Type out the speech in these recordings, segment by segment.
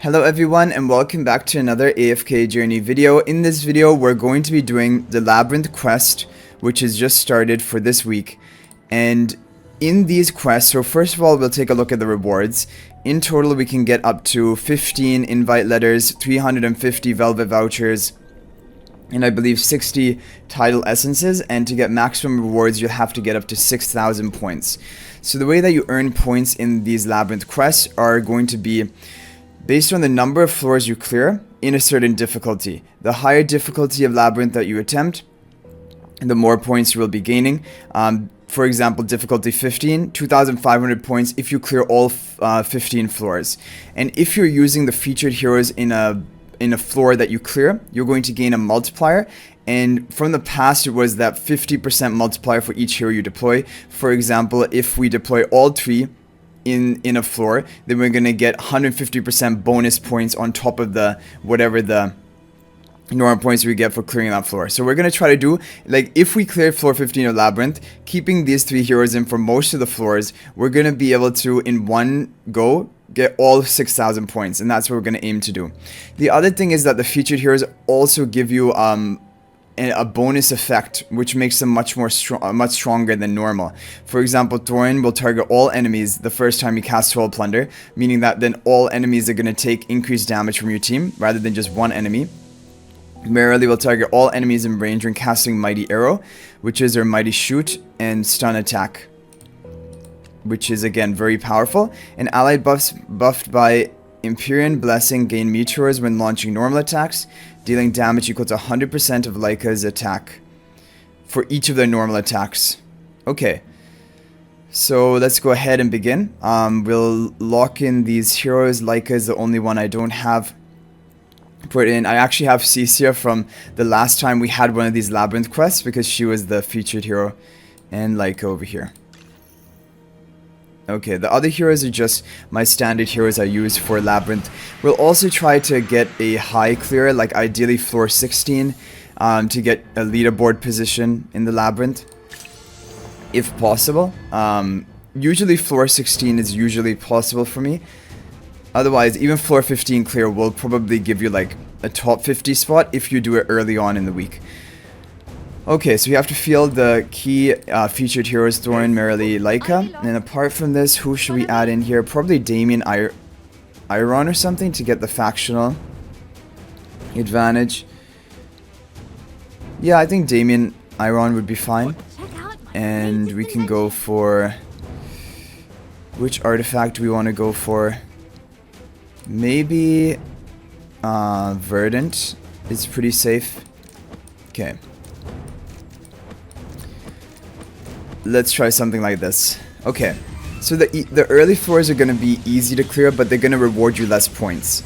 Hello everyone and welcome back to another AFK journey video. In this video we're going to be doing the Labyrinth quest, which is just started for this week. And in these quests, so first of all we'll take a look at the rewards. In total we can get up to 15 invite letters, 350 velvet vouchers, and I believe 60 title essences, and to get maximum rewards you'll have to get up to 6,000 points. So the way that you earn points in these Labyrinth quests are going to be based on the number of floors you clear in a certain difficulty. The higher difficulty of Labyrinth that you attempt, the more points you will be gaining. For example, difficulty 15, 2,500 points if you clear all 15 floors. And if you're using the featured heroes in a floor that you clear, you're going to gain a multiplier. And from the past, it was that 50% multiplier for each hero you deploy. For example, if we deploy all three in a floor, then we're gonna get 150% bonus points on top of the whatever the normal points we get for clearing that floor. So we're gonna try to do, like, if we clear floor 15 of Labyrinth, keeping these three heroes in for most of the floors, we're gonna be able to in one go get all 6,000 points, and that's what we're gonna aim to do. The other thing is that the featured heroes also give you a bonus effect, which makes them much stronger than normal. For example, Thoran will target all enemies the first time you cast 12 Plunder, meaning that then all enemies are going to take increased damage from your team, rather than just one enemy. Marilee will target all enemies in range when casting Mighty Arrow, which is her Mighty Shoot, and Stun Attack, which is again very powerful. And allied buffs buffed by Empyrean Blessing gain meteors when launching normal attacks, dealing damage equal to 100% of Lyca's attack for each of their normal attacks. Okay, so let's go ahead and begin. We'll lock in these heroes. Lyca is the only one I don't have put in. I actually have Cecia from the last time we had one of these Labyrinth quests, because she was the featured hero, and Lyca over here. Okay, the other heroes are just my standard heroes I use for Labyrinth. We'll also try to get a high clear, like ideally floor 16, to get a leaderboard position in the Labyrinth, if possible. Usually floor 16 is usually possible for me. Otherwise, even floor 15 clear will probably give you like a top 50 spot if you do it early on in the week. Okay, so you have to field the key featured heroes, Thoran, marilee, Lyca. And apart from this, who should we add in here? Probably Damien, Iron or something to get the factional advantage. Yeah, I think Damien, Iron would be fine. And we can go for... which artifact do we want to go for? Maybe Verdant is pretty safe. Okay. Let's try something like this. Okay, so the early floors are going to be easy to clear, but they're going to reward you less points.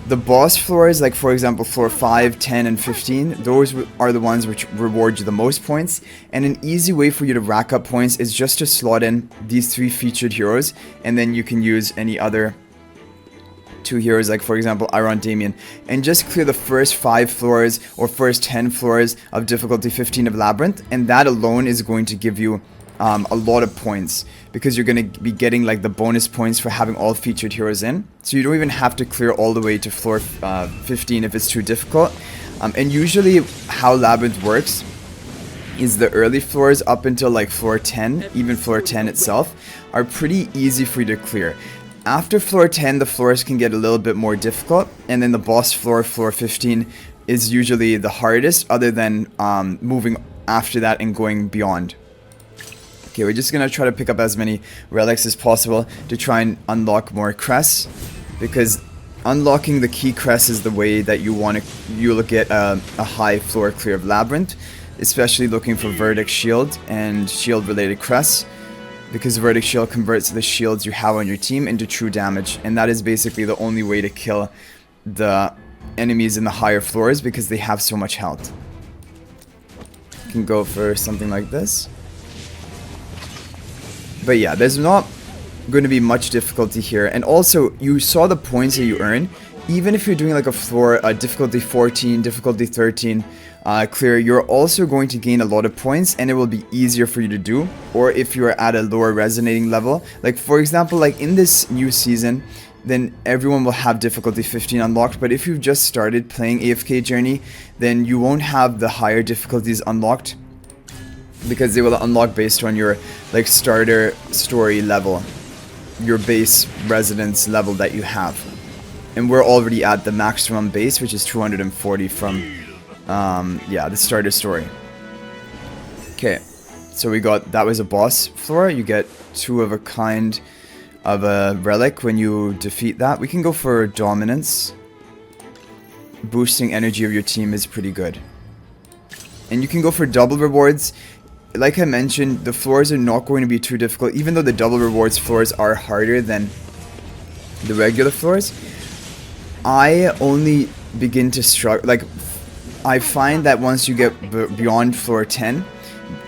The boss floors, like for example floor 5, 10, and 15, those are the ones which reward you the most points. And an easy way for you to rack up points is just to slot in these three featured heroes, and then you can use any other two heroes, like for example Iron, Damien, and just clear the first 5 floors or first 10 floors of difficulty 15 of Labyrinth, and that alone is going to give you a lot of points, because you're going to be getting like the bonus points for having all featured heroes in. So you don't even have to clear all the way to floor 15 if it's too difficult. And usually how Labyrinth works is the early floors up until like floor 10, even floor 10 itself, are pretty easy for you to clear. After floor 10, the floors can get a little bit more difficult, and then the boss floor, floor 15, is usually the hardest, other than moving after that and going beyond. Okay, we're just gonna try to pick up as many relics as possible to try and unlock more crests, because unlocking the key crest is the way that you'll get a high floor clear of Labyrinth, especially looking for verdict shield and shield related crests, because verdict shield converts the shields you have on your team into true damage, and that is basically the only way to kill the enemies in the higher floors, because they have so much health. You can go for something like this. But yeah, there's not going to be much difficulty here. And also, you saw the points that you earn. Even if you're doing like a floor, difficulty 14, difficulty 13 clear, you're also going to gain a lot of points, and it will be easier for you to do. Or if you're at a lower resonating level, like for example, like in this new season, then everyone will have difficulty 15 unlocked. But if you've just started playing AFK Journey, then you won't have the higher difficulties unlocked, because they will unlock based on your like starter story level, your base residence level that you have. And we're already at the maximum base, which is 240 from yeah, the starter story. Okay, so we got, that was a boss floor. You get 2 of a kind of a relic when you defeat that. We can go for dominance. Boosting energy of your team is pretty good. And you can go for double rewards. Like I mentioned, the floors are not going to be too difficult, even though the double rewards floors are harder than the regular floors. I only begin to struggle, like, I find that once you get beyond floor 10,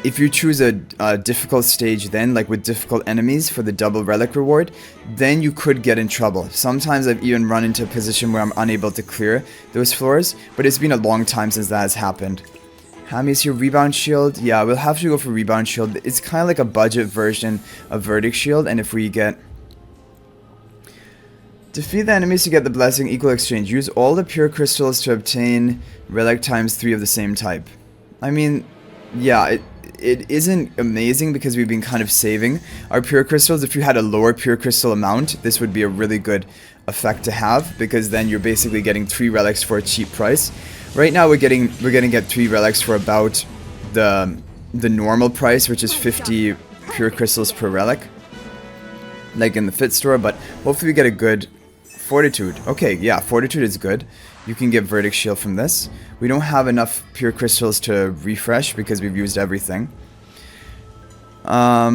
if you choose a difficult stage then, like with difficult enemies for the double relic reward, then you could get in trouble. Sometimes I've even run into a position where I'm unable to clear those floors, but it's been a long time since that has happened. Hammy, is your rebound shield? Yeah, we'll have to go for rebound shield. It's kind of like a budget version of verdict shield, and if we get... Defeat the enemies to get the blessing, equal exchange. Use all the pure crystals to obtain relic times 3 of the same type. I mean, yeah, it isn't amazing because we've been kind of saving our pure crystals. If you had a lower pure crystal amount, this would be a really good effect to have, because then you're basically getting 3 relics for a cheap price. Right now we're gonna get 3 relics for about the normal price, which is 50 pure crystals per relic, like in the fit store. But hopefully we get a good fortitude. Okay, yeah, fortitude is good. You can get verdict shield from this. We don't have enough pure crystals to refresh because we've used everything. I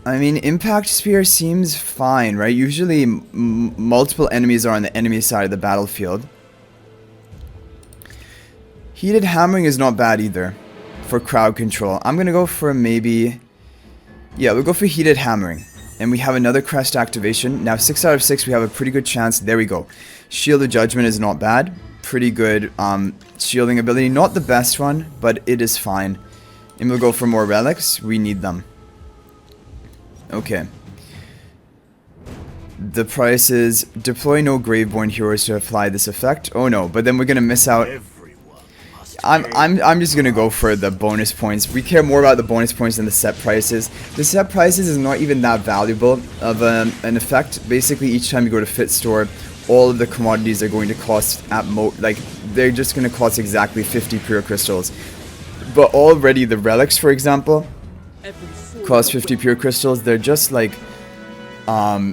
mean, impact spear seems fine, right? Usually multiple enemies are on the enemy side of the battlefield. Heated hammering is not bad either for crowd control. I'm gonna go for maybe... Yeah, we'll go for heated hammering. And we have another crest activation. Now 6 out of 6, we have a pretty good chance. There we go. Shield of Judgment is not bad. Pretty good shielding ability. Not the best one, but it is fine. And we'll go for more relics. We need them. Okay. The price is deploy no Graveborn heroes to apply this effect. Oh no, but then we're gonna miss out. I'm just gonna go for the bonus points. We care more about the bonus points than the set prices. The set prices is not even that valuable of an effect. Basically, each time you go to Fit Store, all of the commodities are going to cost they're just gonna cost exactly 50 pure crystals. But already the relics, for example, cost 50 pure crystals. They're just like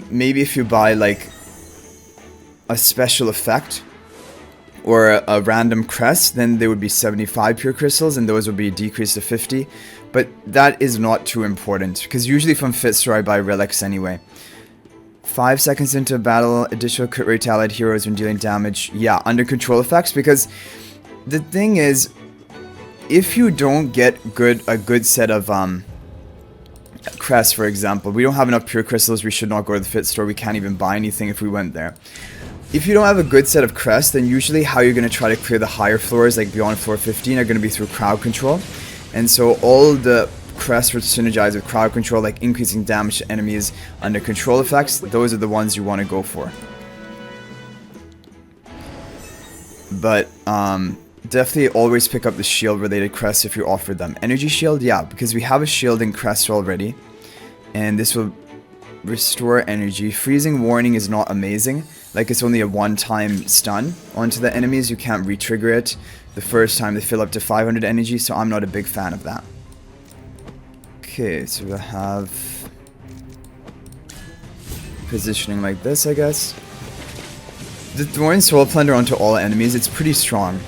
maybe if you buy like a special effect or a random crest, then they would be 75 pure crystals, and those would be decreased to 50. But that is not too important, because usually from Fit Store I buy relics anyway. 5 seconds into battle, additional crit rate to allied heroes when dealing damage. Yeah, under control effects, because the thing is, if you don't get a good set of crests, for example, we don't have enough pure crystals, we should not go to the Fit Store, we can't even buy anything if we went there. If you don't have a good set of crests, then usually how you're going to try to clear the higher floors, like beyond floor 15, are going to be through crowd control. And so all the crests which synergize with crowd control, like increasing damage to enemies under control effects, those are the ones you want to go for. But definitely always pick up the shield related crests if you offer them. Energy shield, yeah, because we have a shield in crest already, and this will restore energy. Freezing warning is not amazing. Like, it's only a one-time stun onto the enemies. You can't re-trigger it the first time they fill up to 500 energy, so I'm not a big fan of that. Okay, so we'll have positioning like this, I guess. The Thoran Soul Plunder onto all enemies, it's pretty strong.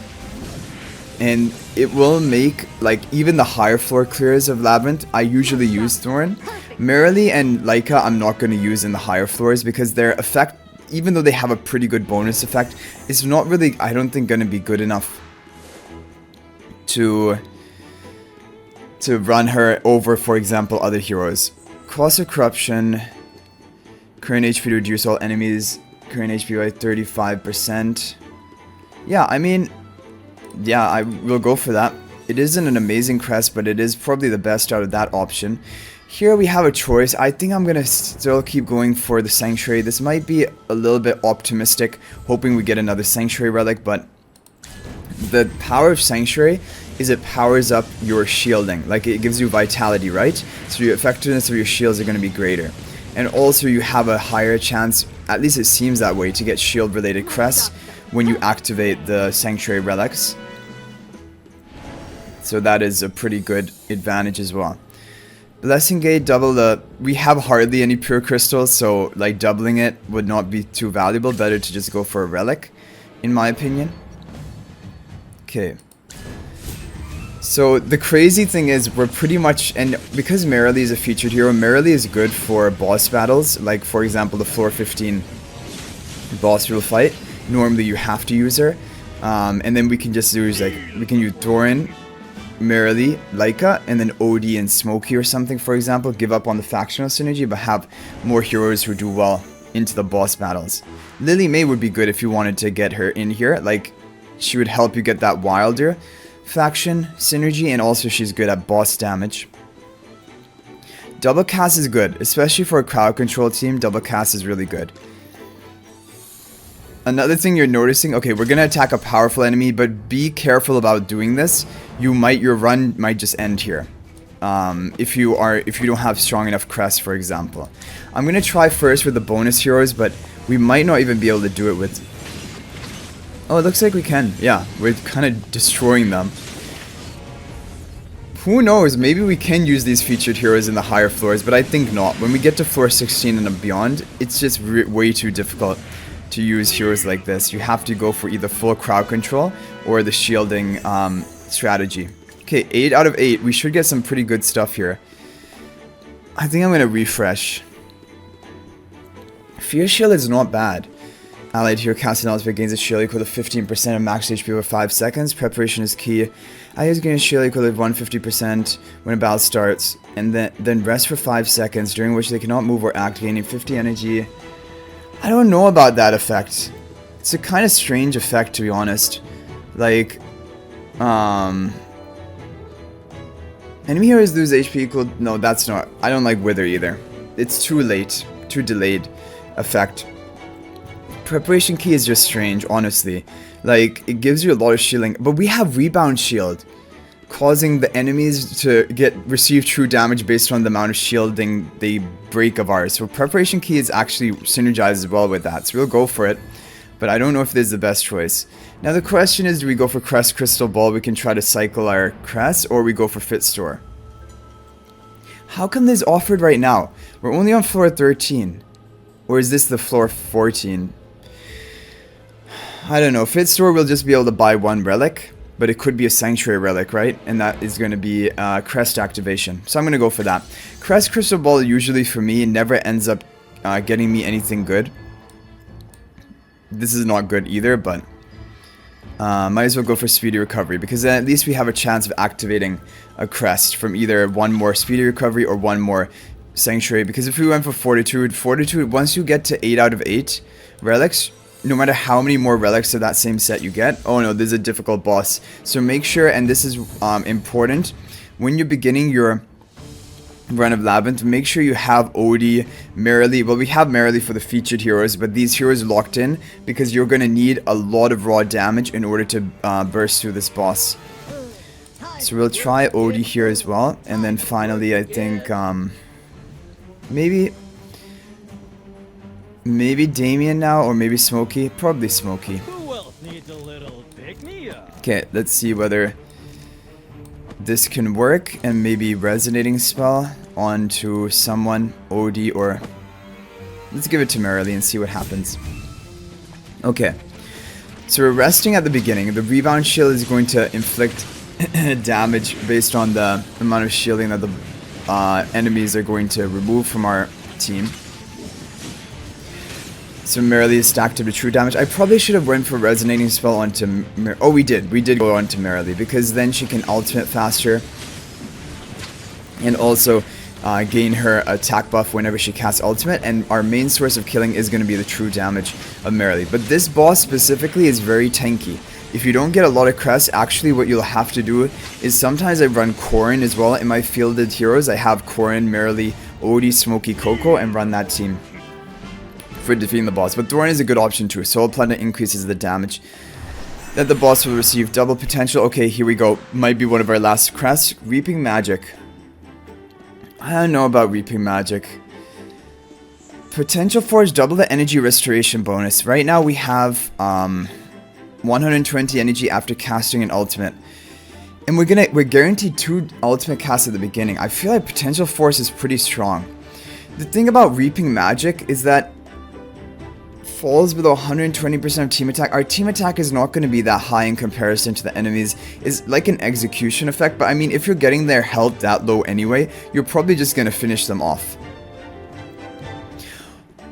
And it will make, like, even the higher floor clears of Labyrinth, I usually use Thoran. marilee and lyca I'm not going to use in the higher floors, because their effect, even though they have a pretty good bonus effect, it's not really, I don't think, going to be good enough to run her over, for example, other heroes. Cost of Corruption, current HP to reduce all enemies, current HP by 35%. Yeah, I mean, yeah, I will go for that. It isn't an amazing crest, but it is probably the best out of that option. Here we have a choice. I think I'm gonna still keep going for the Sanctuary. This might be a little bit optimistic, hoping we get another Sanctuary Relic, but the power of Sanctuary is it powers up your shielding. Like, it gives you vitality, right? So your effectiveness of your shields are going to be greater. And also you have a higher chance, at least it seems that way, to get shield related crests when you activate the Sanctuary Relics. So that is a pretty good advantage as well. Blessing Gate, double the... We have hardly any pure crystals, so like doubling it would not be too valuable. Better to just go for a relic, in my opinion. Okay. So the crazy thing is we're pretty much... And because marilee is a featured hero, marilee is good for boss battles. Like, for example, the floor 15 boss rule fight. Normally you have to use her. And then we can just use, like, we can use Thoran, marilee, Lyca, and then OD and Smokey or something, for example. Give up on the factional synergy, but have more heroes who do well into the boss battles. Lily May would be good if you wanted to get her in here. Like, she would help you get that wilder faction synergy, and also she's good at boss damage. Double cast is good, especially for a crowd control team. Double cast is really good. Another thing you're noticing, okay, we're gonna attack a powerful enemy, but be careful about doing this. Your run might just end here. If you don't have strong enough crest, for example. I'm gonna try first with the bonus heroes, but we might not even be able to do it with... Oh, it looks like we can. Yeah, we're kind of destroying them. Who knows? Maybe we can use these featured heroes in the higher floors, but I think not. When we get to floor 16 and beyond, it's just way too difficult to use heroes like this. You have to go for either full crowd control or the shielding strategy. Okay, 8 out of 8. We should get some pretty good stuff here. I think I'm going to refresh. Fear Shield is not bad. Allied hero casting ultimate gains a shield equal to 15% of max HP over 5 seconds. Preparation is key. Allies gain a shield equal to 150% when a battle starts, and then rest for 5 seconds, during which they cannot move or act, gaining 50 energy. I don't know about that effect. It's a kind of strange effect, to be honest. Like, enemy heroes lose HP equal... No, that's not... I don't like Wither either. It's too late. Too delayed effect. Preparation key is just strange, honestly. Like, it gives you a lot of shielding, but we have rebound shield, causing the enemies to receive true damage based on the amount of shielding they break of ours. So preparation key is actually synergizes well with that, so we'll go for it. But I don't know if this is the best choice. Now the question is, do we go for Crest Crystal Ball? We can try to cycle our Crest, or we go for Fit Store. How come this is offered right now? We're only on floor 13. Or is this the floor 14? I don't know. Fit Store will just be able to buy one relic, but it could be a Sanctuary Relic, right? And that is going to be Crest activation. So I'm going to go for that. Crest Crystal Ball usually for me never ends up getting me anything good. This is not good either, but might as well go for Speedy Recovery, because then at least we have a chance of activating a Crest from either one more Speedy Recovery or one more Sanctuary. Because if we went for Fortitude, once you get to 8 out of 8 relics, no matter how many more relics of that same set you get... Oh no, this is a difficult boss. So make sure, and this is important, when you're beginning your run of Labyrinth, make sure you have OD, marilee. Well, we have marilee for the featured heroes, but these heroes locked in, because you're going to need a lot of raw damage in order to burst through this boss. So we'll try OD here as well, and then finally I think maybe Damien now, or maybe Smokey. Probably Smokey. Okay, let's see whether this can work, and maybe Resonating Spell onto someone, OD, or... Let's give it to marilee and see what happens. Okay. So we're resting at the beginning. The Rebound Shield is going to inflict damage based on the amount of shielding that the enemies are going to remove from our team. So marilee is stacked up to true damage. I probably should have went for Resonating Spell onto... Oh, we did. We did go onto marilee, because then she can ultimate faster. And also gain her attack buff whenever she casts ultimate. And our main source of killing is going to be the true damage of marilee. But this boss specifically is very tanky. If you don't get a lot of crests, actually what you'll have to do is sometimes I run Thoran as well in my fielded heroes. I have Thoran, marilee, Odie, Smoky, Coco, and run that team for defeating the boss. But Thoran is a good option too. Soul Plunder increases the damage that the boss will receive. Double potential. Okay, here we go. Might be one of our last crests. Reaping Magic. I don't know about Reaping Magic. Potential Force, double the energy restoration bonus. Right now we have 120 energy after casting an ultimate. And we're guaranteed 2 ultimate casts at the beginning. I feel like Potential Force is pretty strong. The thing about Reaping Magic is that falls below 120% of team attack. Our team attack is not going to be that high in comparison to the enemies. It's like an execution effect, but I mean, if you're getting their health that low anyway, you're probably just going to finish them off.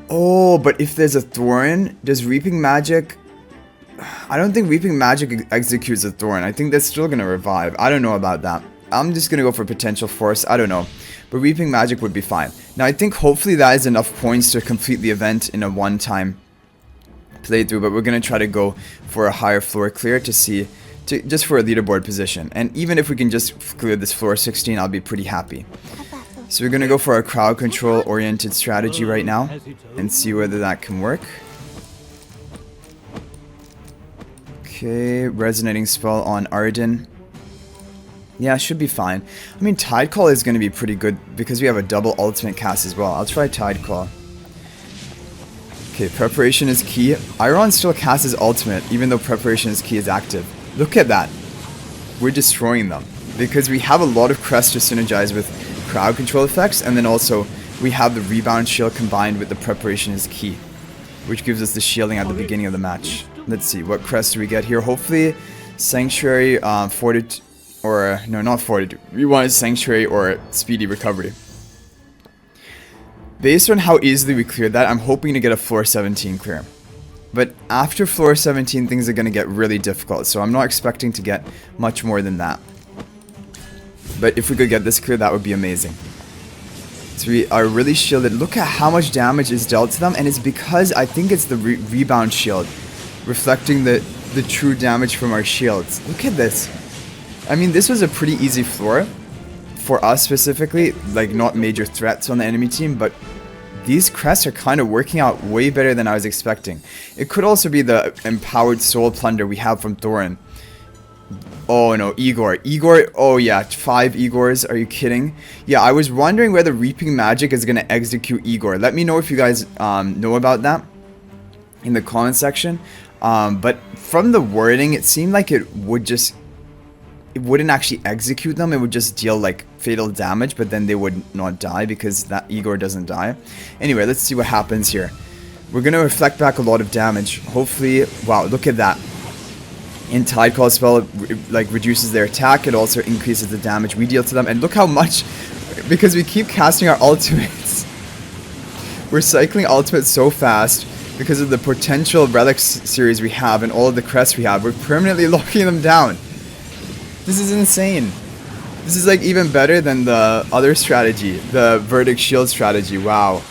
Oh, but if there's a Thoran, does Reaping Magic... I don't think Reaping Magic executes a Thoran. I think that's still going to revive. I don't know about that. I'm just going to go for Potential Force. I don't know. But Reaping Magic would be fine. Now, I think hopefully that is enough points to complete the event in a one-time playthrough, but we're going to try to go for a higher floor clear to see, just for a leaderboard position. And even if we can just clear this floor 16, I'll be pretty happy. So we're going to go for a crowd control oriented strategy right now and see whether that can work. Okay, resonating spell on Arden. Yeah, should be fine. I mean, Tide Call is going to be pretty good because we have a double ultimate cast as well. I'll try Tide Call. Okay, preparation is key. Iron still casts his ultimate, even though preparation is key is active. Look at that. We're destroying them. Because we have a lot of crest to synergize with crowd control effects, and then also we have the rebound shield combined with the preparation is key, which gives us the shielding at the beginning of the match. Let's see, what crest do we get here? Hopefully, Sanctuary, Fortitude, or, no, not Fortitude. We want Sanctuary or Speedy Recovery. Based on how easily we cleared that, I'm hoping to get a floor 17 clear. But after floor 17, things are going to get really difficult, so I'm not expecting to get much more than that. But if we could get this clear, that would be amazing. So we are really shielded. Look at how much damage is dealt to them, and it's because I think it's the rebound shield, reflecting the true damage from our shields. Look at this. I mean, this was a pretty easy floor. For us specifically, like not major threats on the enemy team, but these crests are kind of working out way better than I was expecting. It could also be the empowered soul plunder we have from Thoran. Oh no, Igor, oh yeah, 5 Igors, are you kidding? Yeah, I was wondering whether Reaping Magic is going to execute Igor. Let me know if you guys know about that in the comment section. But from the wording, it seemed like it wouldn't actually execute them. It would just deal like fatal damage, but then they would not die because that Igor doesn't die. Anyway, let's see what happens here. We're going to reflect back a lot of damage. Hopefully, wow, look at that. In Tide Call spell, like reduces their attack. It also increases the damage we deal to them. And look how much, because we keep casting our ultimates. We're cycling ultimates so fast because of the potential relics series we have and all of the crests we have. We're permanently locking them down. This is insane. This is like even better than the other strategy, the Verdict Shield strategy. Wow.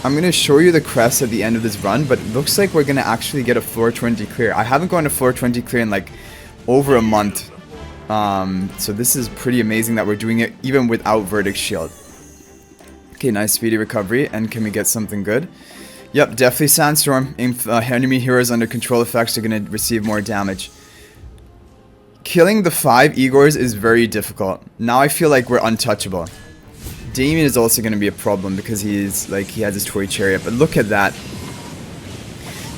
I'm going to show you the crest at the end of this run, but it looks like we're going to actually get a floor 20 clear. I haven't gone to floor 20 clear in like over a month. So this is pretty amazing that we're doing it even without Verdict Shield. Okay, nice speedy recovery. And can we get something good? Yep, definitely Sandstorm. Enemy heroes under control effects are going to receive more damage. Killing the 5 Igors is very difficult. Now I feel like we're untouchable. Damien is also going to be a problem because he has his toy chariot. But look at that.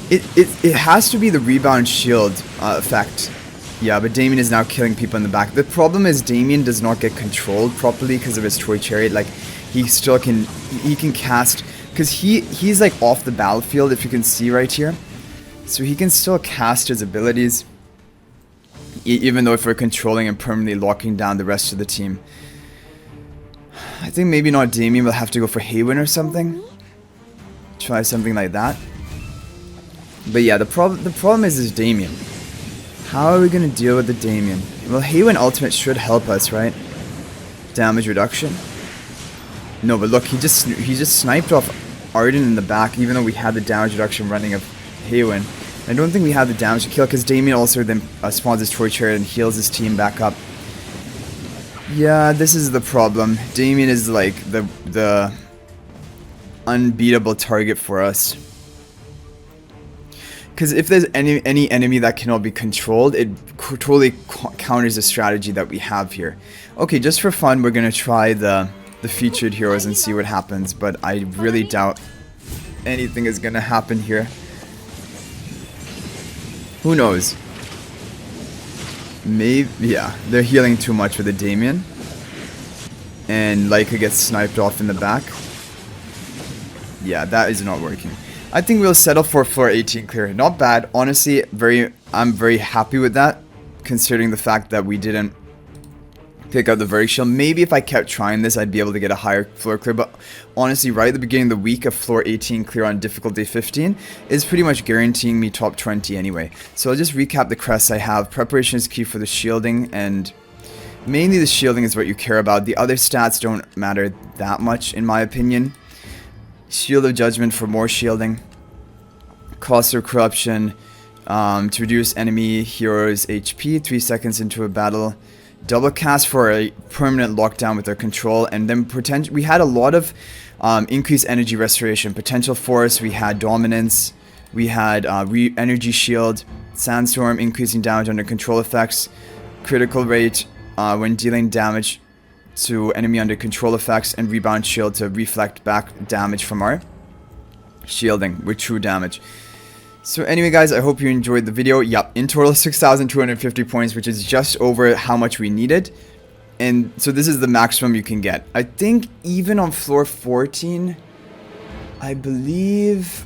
It has to be the rebound shield effect. Yeah, but Damien is now killing people in the back. The problem is Damien does not get controlled properly because of his toy chariot. Like he still can cast, because he's like off the battlefield, if you can see right here. So he can still cast his abilities, even though if we're controlling and permanently locking down the rest of the team. I think maybe not Damien, we'll have to go for Haywin or something. Try something like that. But yeah, the problem is Damien. How are we going to deal with the Damien? Well, Haywin ultimate should help us, right? Damage reduction. No, but look, he just sniped off Arden in the back, even though we had the damage reduction running of Haywin. I don't think we have the damage to kill because Damien also then spawns his torture and heals his team back up. Yeah, this is the problem. Damien is like the unbeatable target for us. Because if there's any enemy that cannot be controlled, it totally counters the strategy that we have here. Okay, just for fun, we're gonna try the featured heroes and see what happens, but I really doubt anything is gonna happen here. Who knows? Maybe, yeah, they're healing too much with the Damien. And Lyca gets sniped off in the back. Yeah, that is not working. I think we'll settle for floor 18 clear. Not bad. Honestly, I'm very happy with that, considering the fact that we didn't pick up the Verdict Shield. Maybe if I kept trying this, I'd be able to get a higher floor clear, but honestly, right at the beginning of the week, a floor 18 clear on difficulty 15 is pretty much guaranteeing me top 20 anyway. So I'll just recap the crests I have. Preparation is key for the shielding, and mainly the shielding is what you care about. The other stats don't matter that much, in my opinion. Shield of Judgment for more shielding. Cost of Corruption to reduce enemy heroes' HP 3 seconds into a battle. Double cast for a permanent lockdown with their control. And then we had a lot of increased energy restoration. Potential Force, we had Dominance, we had Energy Shield, Sandstorm, increasing damage under control effects, critical rate when dealing damage to enemy under control effects, and Rebound Shield to reflect back damage from our shielding with true damage. So anyway guys, I hope you enjoyed the video. Yep, in total 6,250 points, which is just over how much we needed. And so this is the maximum you can get. I think even on floor 14, I believe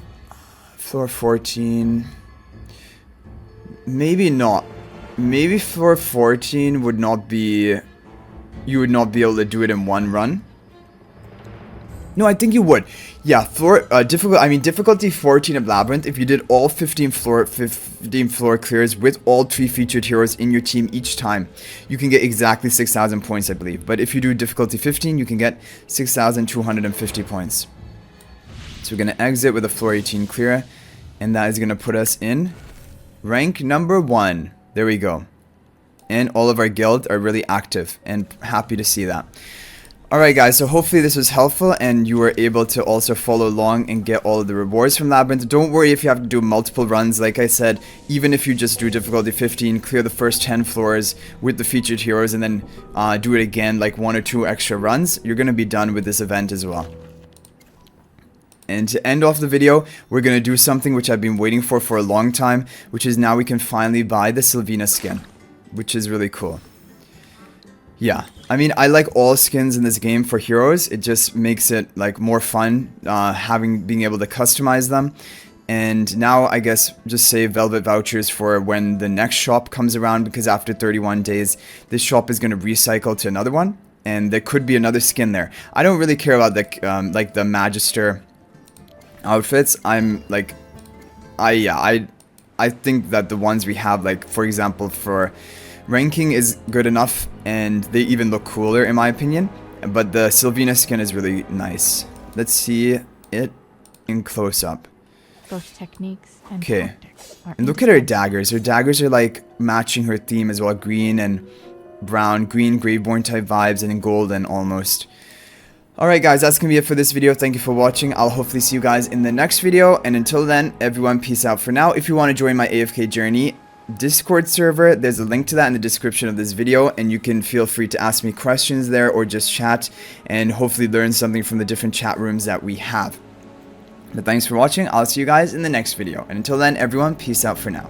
floor 14, maybe not. Maybe floor 14 would not be, you would not be able to do it in one run. No, I think you would. Yeah, difficulty 14 of Labyrinth. If you did all 15 floor clears with all 3 featured heroes in your team each time, you can get exactly 6,000 points, I believe. But if you do difficulty 15, you can get 6,250 points. So we're gonna exit with a floor 18 clear, and that is gonna put us in rank number 1. There we go. And all of our guild are really active, and happy to see that. Alright guys, so hopefully this was helpful and you were able to also follow along and get all of the rewards from Labyrinth. Don't worry if you have to do multiple runs. Like I said, even if you just do difficulty 15, clear the first 10 floors with the featured heroes, and then do it again like 1 or 2 extra runs, you're going to be done with this event as well. And to end off the video, we're going to do something which I've been waiting for a long time, which is now we can finally buy the Sylvina skin, which is really cool. Yeah, I mean, I like all skins in this game for heroes. It just makes it like more fun being able to customize them. And now I guess just save Velvet vouchers for when the next shop comes around, because after 31 days, this shop is going to recycle to another one, and there could be another skin there. I don't really care about the like the Magister outfits. I'm like, I think that the ones we have, like for example for ranking, is good enough, and they even look cooler in my opinion. But the Sylvina skin is really nice. Let's see it in close up. Both techniques and okay, and look at her daggers. Her daggers are like matching her theme as well. Green and brown, green Graveborn type vibes, and in golden almost. Alright guys, that's gonna be it for this video. Thank you for watching. I'll hopefully see you guys in the next video, and until then, everyone, peace out for now. If you want to join my AFK Journey Discord server, there's a link to that in the description of this video, and you can feel free to ask me questions there or just chat and hopefully learn something from the different chat rooms that we have. But thanks for watching. I'll see you guys in the next video, and until then, everyone, peace out for now.